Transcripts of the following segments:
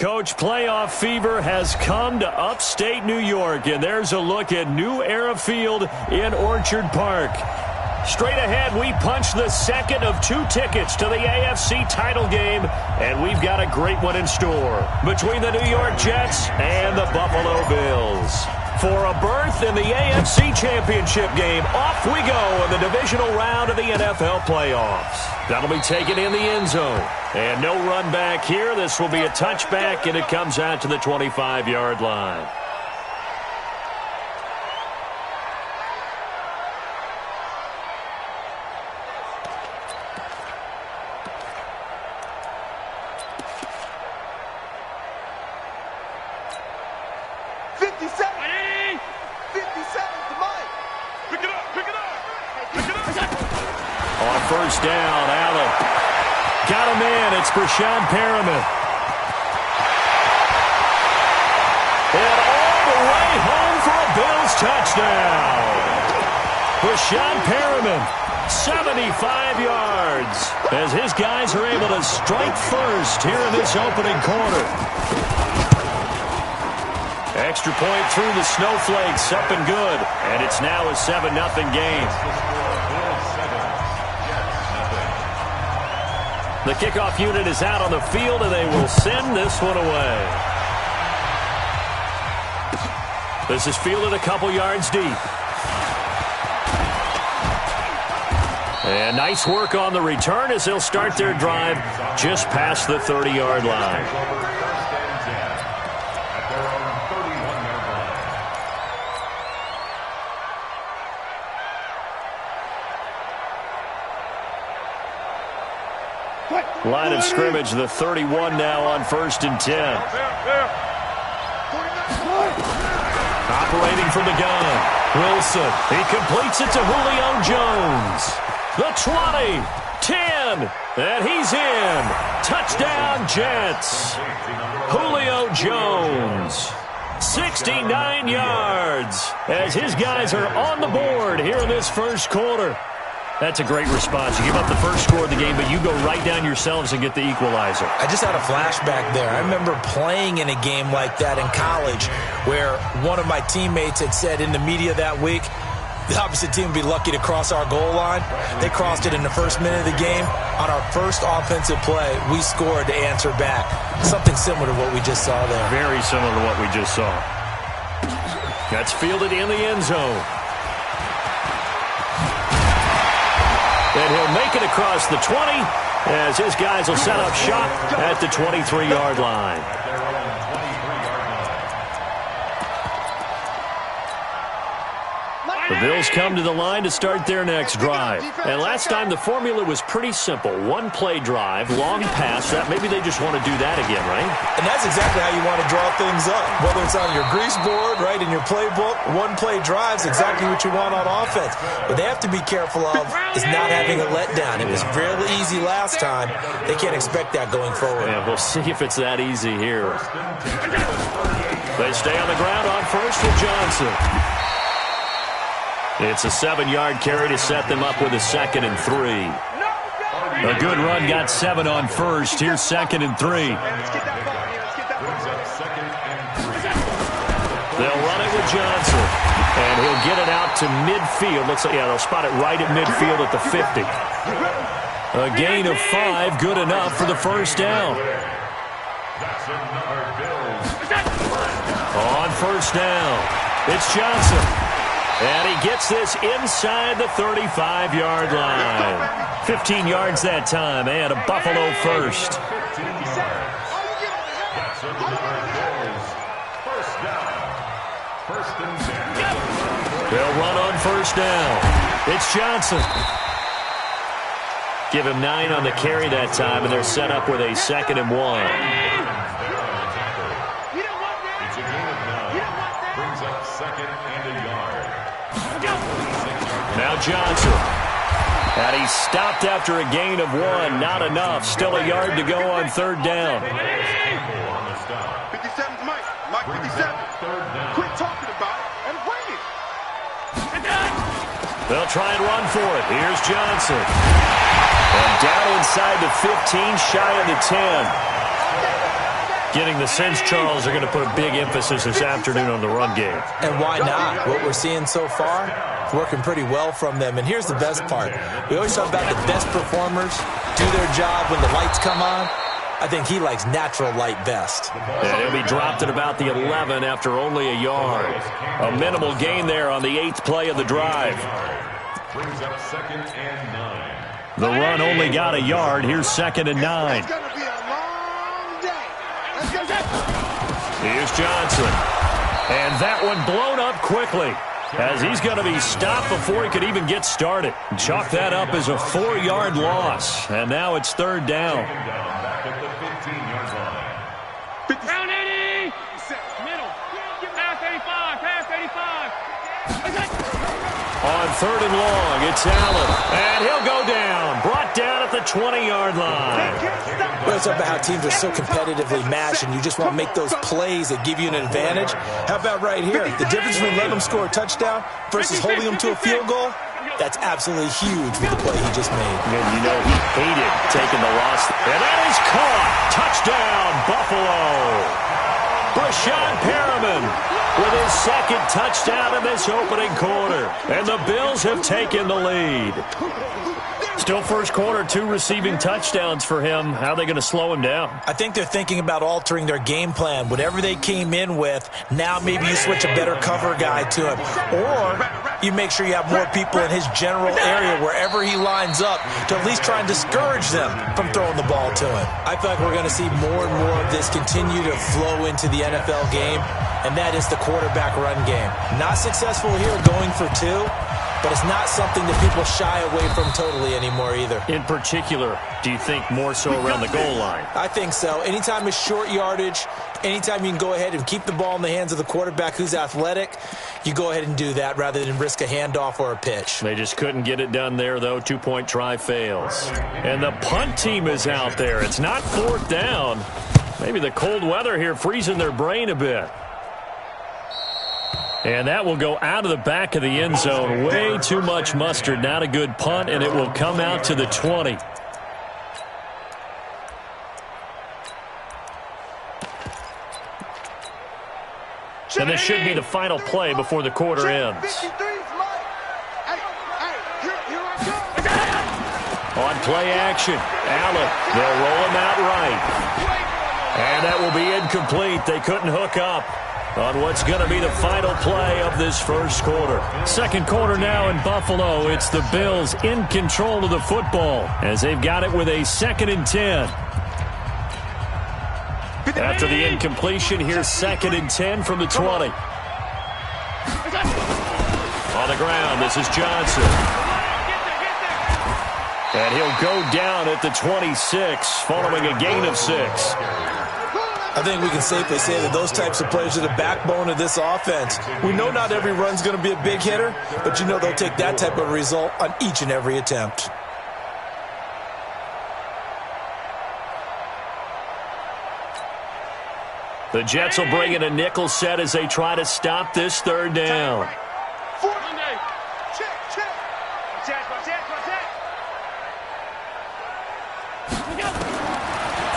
Coach, playoff fever has come to upstate New York, and there's a look at New Era Field in Orchard Park. Straight ahead, we punch the second of 2 tickets to the AFC title game, and we've got a great one in store between the New York Jets and the Buffalo Bills. For a berth in the AFC Championship game, off we go in the divisional round of the NFL playoffs. That'll be taken in the end zone. And no run back here. This will be a touchback, and it comes out to the 25-yard line. First down, Allen. Got him in. It's Brashad Perriman. And all the way home for a Bills touchdown. Brashad Perriman, 75 yards, as his guys are able to strike first here in this opening quarter. Extra point through the snowflakes, up and good. And it's now a 7-0 game. The kickoff unit is out on the field, and they will send this one away. This is fielded a couple yards deep. And nice work on the return as they'll start their drive just past the 30-yard line. Line of scrimmage, the 31 now on 1st and 10. Operating from the gun, Wilson. He completes it to Julio Jones. The 20, 10, and he's in. Touchdown, Jets. Julio Jones, 69 yards, as his guys are on the board here in this first quarter. That's a great response. You give up the first score of the game, but you go right down yourselves and get the equalizer. I just had a flashback there. I remember playing in a game like that in college where one of my teammates had said in the media that week, the opposite team would be lucky to cross our goal line. They crossed it in the first minute of the game. On our first offensive play, we scored to answer back. Something similar to what we just saw there. Very similar to what we just saw. That's fielded in the end zone. And he'll make it across the 20 as his guys will set up shop at the 23-yard line. The Bills come to the line to start their next drive. And last time the formula was pretty simple. One-play drive, long pass. That maybe they just want to do that again, right? And that's exactly how you want to draw things up. Whether it's on your grease board, right, in your playbook, one-play drive's exactly what you want on offense. But they have to be careful of is not having a letdown. It was fairly easy last time. They can't expect that going forward. Yeah, we'll see if it's that easy here. They stay on the ground on first with Johnson. It's a 7-yard carry to set them up with a 2nd and 3. A good run got 7 on first. Here's 2nd and 3. They'll run it with Johnson. And he'll get it out to midfield. Looks like, yeah, they'll spot it right at midfield at the 50. A gain of 5, good enough for the first down. On first down, it's Johnson. And he gets this inside the 35-yard line. 15 yards that time, and a Buffalo first. They'll run on first down. It's Johnson. Give him 9 on the carry that time, and they're set up with a 2nd and 1. Now Johnson. And he's stopped after a gain of 1. Not enough. Still a yard to go on 3rd down. 57's Mike. Mike 57. Quit talking about it and bring it. They'll try and run for it. Here's Johnson. And down inside the 15, shy of the 10. Getting the sense, Charles, are going to put a big emphasis this afternoon on the run game. And why not? What we're seeing so far, it's working pretty well from them. And here's the best part. We always talk about the best performers do their job when the lights come on. I think he likes natural light best. And he'll be dropped at about the 11 after only a yard. A minimal gain there on the 8th play of the drive. Brings up 2nd and 9. The run only got a yard. Here's 2nd and 9. It's going to be a long day. Let's go, Here's Johnson. And that one blown up quickly, as he's going to be stopped before he could even get started. Chalk that up as a 4-yard loss. And now it's 3rd down. Back at the 15-yard line. Round 80. Middle. Pass 85. Pass 85. On 3rd and long, it's Allen. And he'll go down. Brought down at the 20-yard line. It's about how teams are so competitively matched, and you just want to make those plays that give you an advantage. How about right here? The difference between letting them score a touchdown versus holding them to a field goal, that's absolutely huge with the play he just made. And you know he hated taking the loss. And that is caught. Touchdown, Buffalo. Brashad Perriman with his 2nd touchdown in this opening quarter. And the Bills have taken the lead. Still first quarter, 2 receiving touchdowns for him. How are they going to slow him down? I think they're thinking about altering their game plan. Whatever they came in with, now maybe you switch a better cover guy to him. Or you make sure you have more people in his general area wherever he lines up to at least try and discourage them from throwing the ball to him. I feel like we're going to see more and more of this continue to flow into the NFL game, and that is the quarterback run game. Not successful here going for 2. But it's not something that people shy away from totally anymore either. In particular, do you think more so around the goal line? I think so. Anytime it's short yardage, anytime you can go ahead and keep the ball in the hands of the quarterback who's athletic, you go ahead and do that rather than risk a handoff or a pitch. They just couldn't get it done there, though. 2-point try fails. And the punt team is out there. It's not 4th down. Maybe the cold weather here freezing their brain a bit. And that will go out of the back of the end zone. Way too much mustard. Not a good punt, and it will come out to the 20. And this should be the final play before the quarter ends. On play action, Allen. They'll roll him out right. And that will be incomplete. They couldn't hook up on what's going to be the final play of this first quarter. 2nd quarter now in Buffalo. It's the Bills in control of the football as they've got it with a 2nd and 10. After the incompletion, here's 2nd and 10 from the 20. On the ground, this is Johnson. And he'll go down at the 26 following a gain of 6. I think we can safely say that those types of players are the backbone of this offense. We know not every run's going to be a big hitter, but you know they'll take that type of result on each and every attempt. The Jets will bring in a nickel set as they try to stop this 3rd down.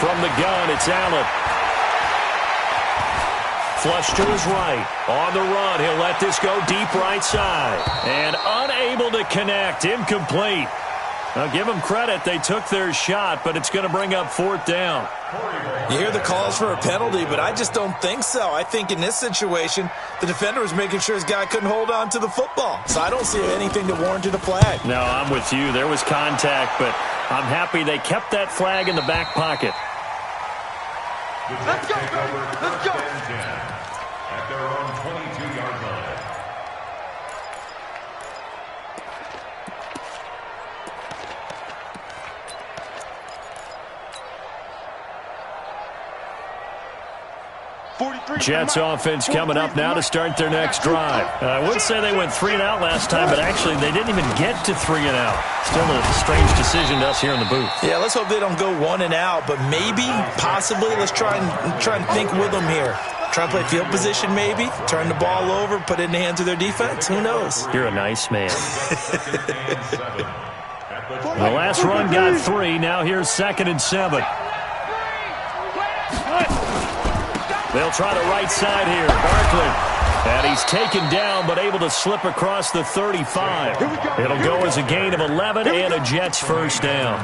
From the gun, it's Allen. Flush to his right. On the run, he'll let this go deep right side. And unable to connect. Incomplete. Now, give them credit. They took their shot, but it's going to bring up 4th down. You hear the calls for a penalty, but I just don't think so. I think in this situation, the defender was making sure his guy couldn't hold on to the football. So I don't see anything that warranted a flag. No, I'm with you. There was contact, but I'm happy they kept that flag in the back pocket. Let's go, baby. Let's go. At their own 22-yard line. Jets offense coming up now to start their next drive. I would say they went 3 and out last time, but actually they didn't even get to 3 and out. Still a strange decision to us here in the booth. Yeah, let's hope they don't go 1 and out, but maybe, possibly, let's try and think with them here. Try and play field position maybe, turn the ball over, put it in the hands of their defense. Who knows? You're a nice man. The last run got 3. Now here's 2nd and 7. They'll try the right side here. Barkley. And he's taken down, but able to slip across the 35. It'll go as a gain of 11 and a Jets first down.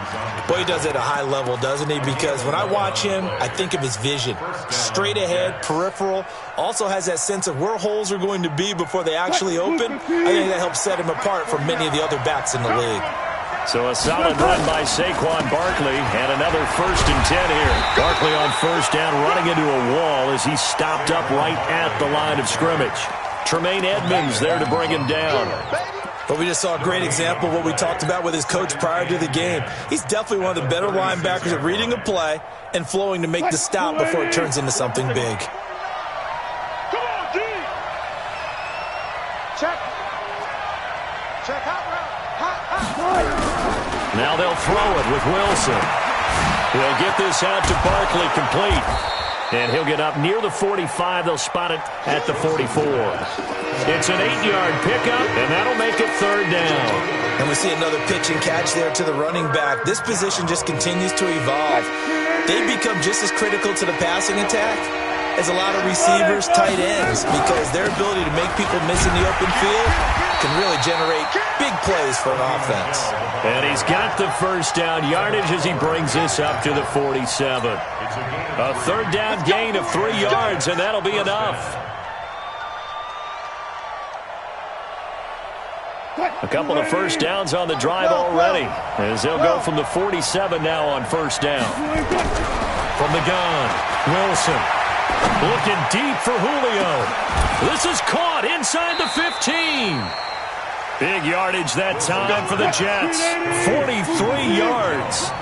Boy, he does it at a high level, doesn't he? Because when I watch him, I think of his vision. Straight ahead, peripheral. Also has that sense of where holes are going to be before they actually open. I think that helps set him apart from many of the other backs in the league. So a solid run by Saquon Barkley, and another 1st and 10 here. Barkley on first down, running into a wall as he's stopped up right at the line of scrimmage. Tremaine Edmonds there to bring him down. But we just saw a great example of what we talked about with his coach prior to the game. He's definitely one of the better linebackers at reading a play and flowing to make the stop before it turns into something big. Come on, D. Check. Check out. Now they'll throw it with Wilson. He'll get this out to Barkley complete. And he'll get up near the 45. They'll spot it at the 44. It's an 8-yard pickup, and that'll make it 3rd down. And we see another pitch and catch there to the running back. This position just continues to evolve. They become just as critical to the passing attack as a lot of receivers, tight ends, because their ability to make people miss in the open field can really generate big plays for an offense. And he's got the first down yardage as he brings this up to the 47. A 3rd down gain of 3 yards, and that'll be enough. A couple of first downs on the drive already, as they'll go from the 47 now on first down. From the gun, Wilson. Looking deep for Julio. This is caught inside the 15. Big yardage that time for the Jets. 43 yards.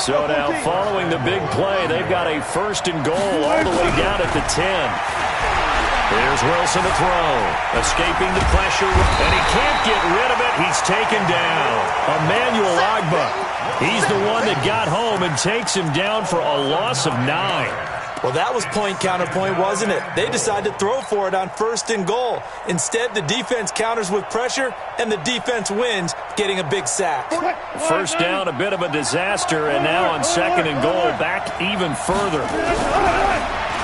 So now following the big play, they've got a 1st and goal all the way down at the 10. Here's Wilson to throw. Escaping the pressure, and he can't get rid of it. He's taken down. Emmanuel Agba. He's the one that got home and takes him down for a loss of 9. Well, that was point counterpoint, wasn't it? They decided to throw for it on 1st and goal. Instead, the defense counters with pressure, and the defense wins, getting a big sack. First down, a bit of a disaster, and now on 2nd and goal, back even further.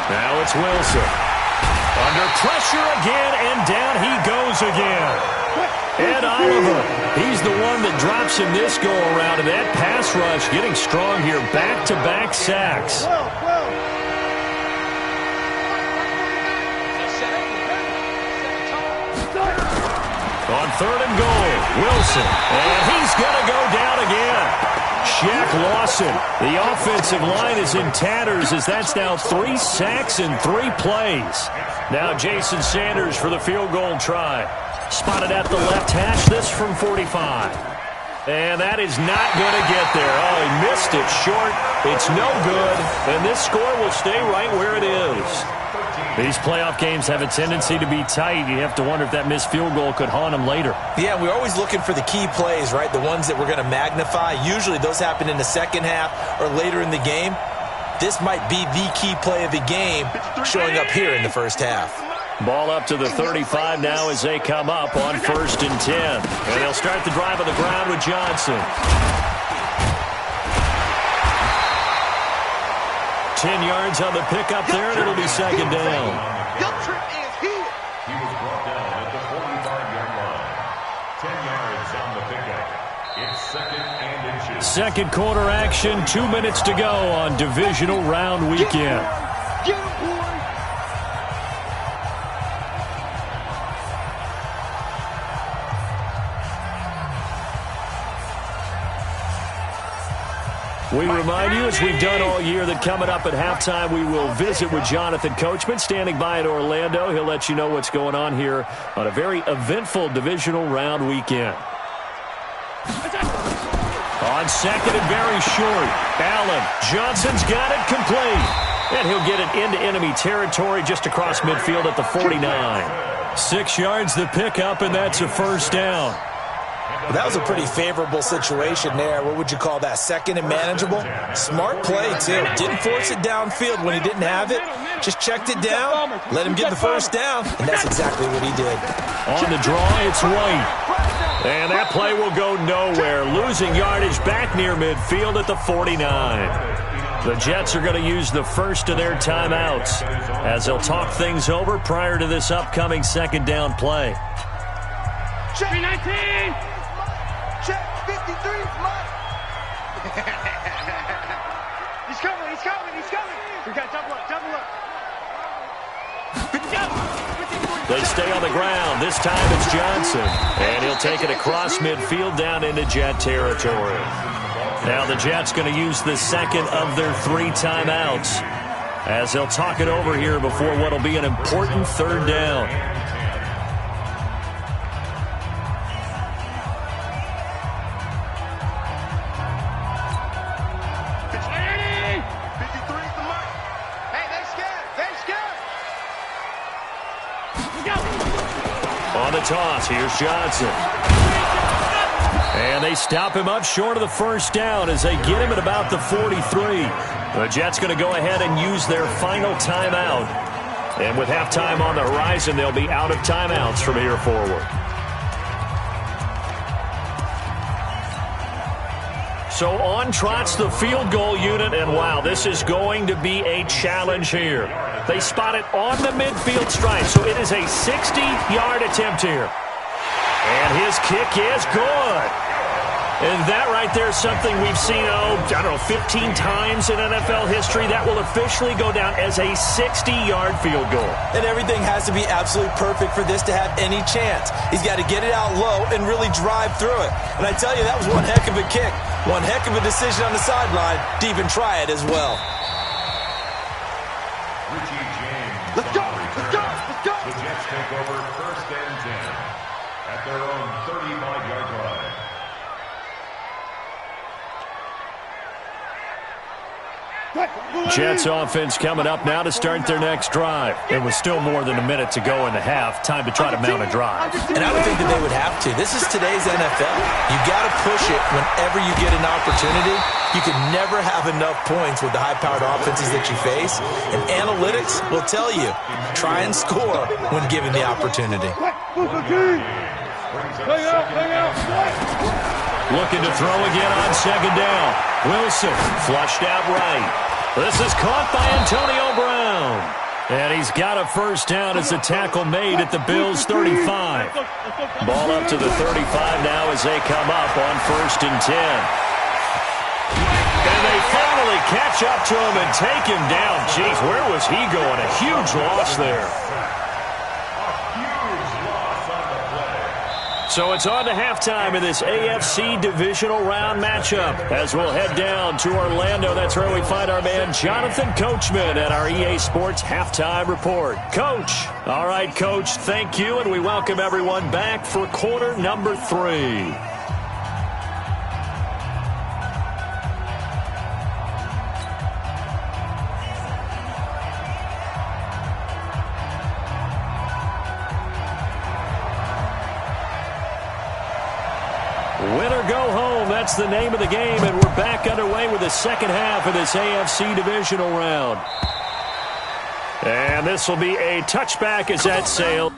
Now it's Wilson. Under pressure again, and down he goes again. Ed Oliver, he's the one that drops him this go-around, and that pass rush getting strong here. Back-to-back sacks. On 3rd and goal, Wilson, and he's going to go down again. Shaq Lawson, the offensive line is in tatters as that's now 3 sacks in 3 plays. Now Jason Sanders for the field goal try. Spotted at the left hash, this from 45. And that is not going to get there. Oh, he missed it short. It's no good, and this score will stay right where it is. These playoff games have a tendency to be tight. You have to wonder if that missed field goal could haunt them later. Yeah, we're always looking for the key plays, right? The ones that we're going to magnify. Usually those happen in the second half or later in the game. This might be the key play of the game showing up here in the first half. Ball up to the 35 now as they come up on 1st and 10. And they'll start the drive on the ground with Johnson. 10 yards on the pickup there, and it'll be 2nd down. Your trip is here. He was brought down at the 45-yard line. 10 yards on the pickup. It's 2nd and inches. Second quarter action, 2 minutes to go on divisional round weekend. Get him, boy. We remind you, as we've done all year, that coming up at halftime, we will visit with Jonathan Coachman, standing by in Orlando. He'll let you know what's going on here on a very eventful divisional round weekend. On 2nd and very short, Allen. Johnson's got it complete. And he'll get it into enemy territory just across midfield at the 49. 6 yards the pickup, and that's a 1st down. Well, that was a pretty favorable situation there. What would you call that? 2nd and manageable? Smart play, too. Didn't force it downfield when he didn't have it. Just checked it down, let him get the 1st down, and that's exactly what he did. On the draw, it's White. And that play will go nowhere. Losing yardage back near midfield at the 49. The Jets are going to use the first of their timeouts as they'll talk things over prior to this upcoming second down play. Check 319. Check 53 is mine. He's coming. We got double up. They stay on the ground. This time it's Johnson. And he'll take it across midfield down into Jet territory. Now the Jets going to use the second of their 3 timeouts as they'll talk it over here before what will be an important third down. On the toss, here's Johnson. And they stop him up short of the first down as they get him at about the 43. The Jets going to go ahead and use their final timeout. And with halftime on the horizon, they'll be out of timeouts from here forward. So on trots the field goal unit, and wow, this is going to be a challenge here. They spot it on the midfield stripe, so it is a 60-yard attempt here. And his kick is good. And that right there is something we've seen, 15 times in NFL history. That will officially go down as a 60-yard field goal. And everything has to be absolutely perfect for this to have any chance. He's got to get it out low and really drive through it. And I tell you, that was one heck of a kick. One heck of a decision on the sideline to even try it as well. Let's go. The Jets take over first and 10 at their own 35-yard line. Jets offense coming up now to start their next drive. It was still more than a minute to go in the half. Time to try to mount a drive. And I would think that they would have to. This is today's NFL. You got to push it whenever you get an opportunity. You can never have enough points with the high-powered offenses that you face. And analytics will tell you, try and score when given the opportunity. Looking to throw again on second down. Wilson flushed out right. This is caught by Antonio Brown. And he's got a first down as the tackle made at the Bills' 35. Ball up to the 35 now as they come up on first and 10. And they finally catch up to him and take him down. Jeez, where was he going? A huge loss there. So it's on to halftime in this AFC divisional round matchup as we'll head down to Orlando. That's where we find our man Jonathan Coachman at our EA Sports Halftime Report. Coach. All right, Coach, thank you, and we welcome everyone back for quarter number 3. Win or go home, that's the name of the game, and we're back underway with the second half of this AFC divisional round. And this will be a touchback as that sails.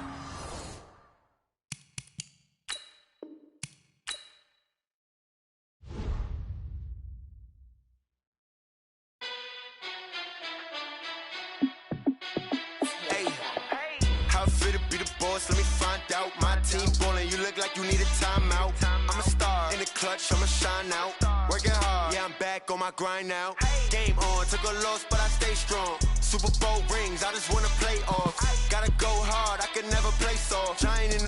Let me find out. My team ballin', you look like you need a timeout. I'm a star in the clutch, I'ma shine out. Working hard, yeah, I'm back on my grind now. Game on, took a loss, but I stay strong. Super Bowl rings, I just wanna play off. Gotta go hard, I can never play soft. Giant in